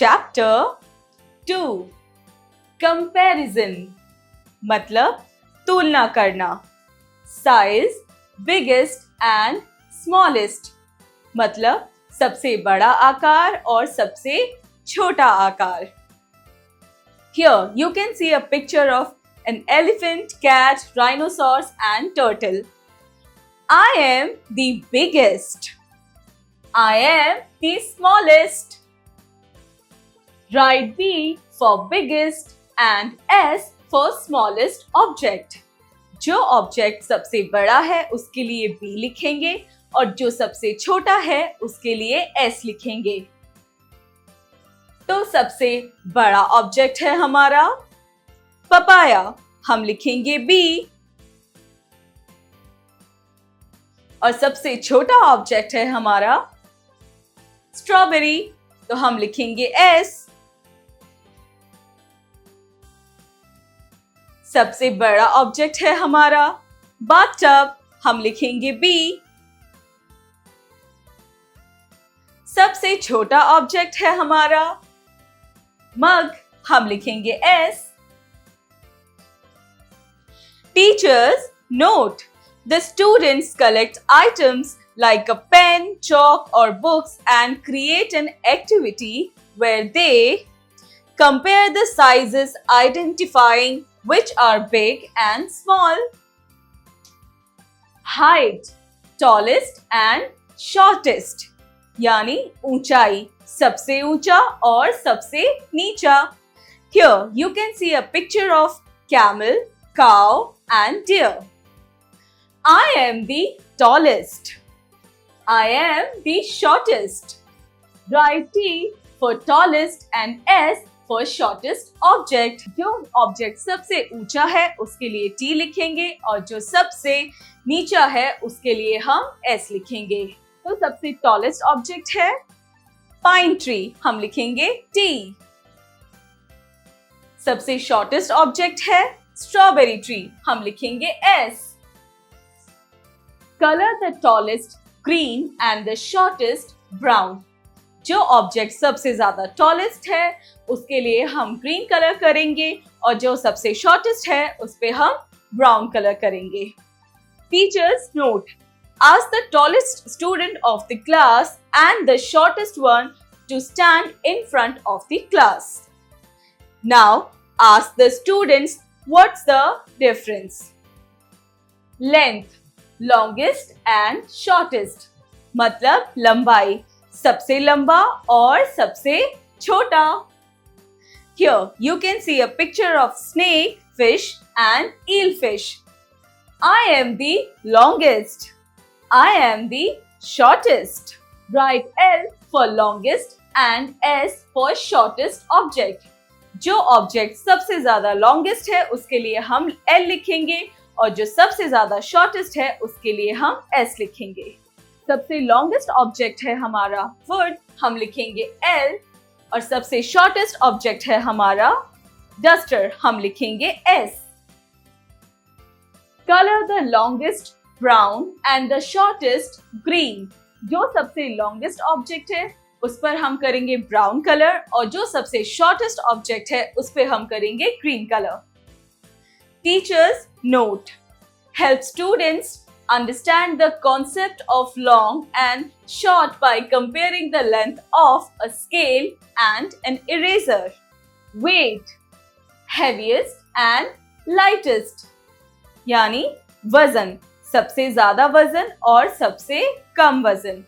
Chapter 2 comparison मतलब तुलना करना। साइज बिगेस्ट एंड स्मॉलेस्ट मतलब सबसे बड़ा आकार और सबसे छोटा आकार। Here you can see a picture of an elephant, cat, rhinoceros and turtle. I am the biggest. I am the smallest. Write B for biggest and S for smallest object. जो object सबसे बड़ा है उसके लिए B लिखेंगे और जो सबसे छोटा है उसके लिए S लिखेंगे। तो सबसे बड़ा ऑब्जेक्ट है हमारा पपाया, हम लिखेंगे B। और सबसे छोटा ऑब्जेक्ट है हमारा स्ट्रॉबेरी, तो हम लिखेंगे S। सबसे बड़ा ऑब्जेक्ट है हमारा बाथटब, हम लिखेंगे B। सबसे छोटा ऑब्जेक्ट है हमारा मग, हम लिखेंगे S। Teachers note the students collect items like a pen, chalk or books and create an activity where they compare the sizes identifying which are big and small. Height, tallest and shortest यानी ऊंचाई, सबसे ऊंचा और सबसे नीचा। Here you can see a picture of camel, cow and deer. I am the tallest. I am the shortest. Write T for tallest and S for shortest object. जो object सबसे ऊंचा है उसके लिए T लिखेंगे और जो सबसे नीचा है उसके लिए हम S लिखेंगे। तो सबसे टॉलेस्ट ऑब्जेक्ट है पाइन ट्री, हम लिखेंगे T। सबसे शॉर्टेस्ट ऑब्जेक्ट है स्ट्रॉबेरी ट्री, हम लिखेंगे S। Colour the tallest green and the shortest brown. जो ऑब्जेक्ट सबसे ज्यादा टॉलेस्ट है उसके लिए हम ग्रीन कलर करेंगे और जो सबसे शॉर्टेस्ट है उस पे हम ब्राउन कलर करेंगे। Teachers note, ask the tallest student of the class and the shortest one to stand in front of the class. Now ask the students what's the difference. Length, longest and shortest मतलब लंबाई, सबसे लंबा और सबसे छोटा। Here you can see a picture of snake, fish and eelfish. I am the longest. I am the shortest. Write L for longest and S for shortest object. जो object सबसे ज्यादा लॉन्गेस्ट है उसके लिए हम L लिखेंगे और जो सबसे ज्यादा शॉर्टेस्ट है उसके लिए हम S लिखेंगे। सबसे लॉन्गेस्ट ऑब्जेक्ट है हमारा वुड, हम लिखेंगे L और सबसे शॉर्टेस्ट ऑब्जेक्ट है हमारा डस्टर, हम लिखेंगे S। Color the longest brown and the shortest green. जो सबसे लॉन्गेस्ट ऑब्जेक्ट है उस पर हम करेंगे ब्राउन कलर और जो सबसे शॉर्टेस्ट ऑब्जेक्ट है उस पर हम करेंगे green colour. Teachers note, help students understand the concept of long and short by comparing the length of a scale and an eraser. Weight, heaviest and lightest यानी वजन, सबसे ज्यादा वजन और सबसे कम वजन।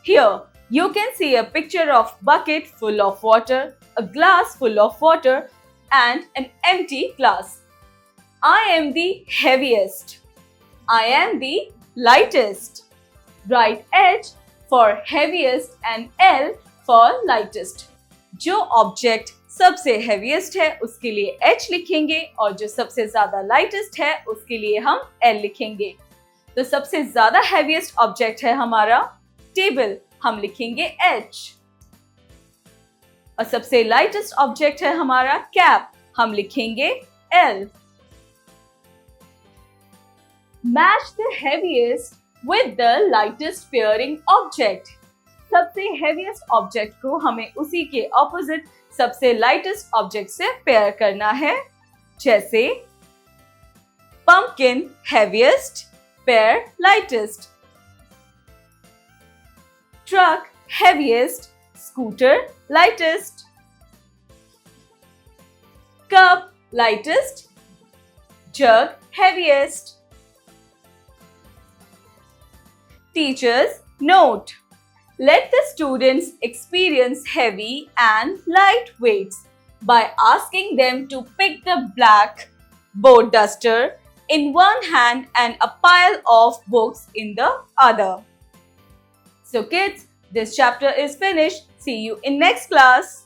Here you can see a picture of bucket full of water, a glass full of water and an empty glass. I am the heaviest. I am the lightest. Write H for heaviest and L for lightest. जो object सबसे heaviest है उसके लिए H लिखेंगे और जो सबसे ज्यादा लाइटेस्ट है उसके लिए हम L लिखेंगे। तो सबसे ज्यादा हेवीएस्ट ऑब्जेक्ट है हमारा टेबल, हम लिखेंगे H। और सबसे लाइटेस्ट ऑब्जेक्ट है हमारा कैप, हम लिखेंगे L। Match the heaviest with the lightest pairing object. सबसे हेवीएस्ट ऑब्जेक्ट को हमें उसी के ऑपोजिट सबसे लाइटेस्ट ऑब्जेक्ट से पेयर करना है। जैसे pumpkin heaviest, pair lightest. Truck heaviest, scooter lightest. Cup lightest, jug heaviest. Teachers note: let the students experience heavy and light weights by asking them to pick the black board duster in one hand and a pile of books in the other. So kids, this chapter is finished. See you in next class.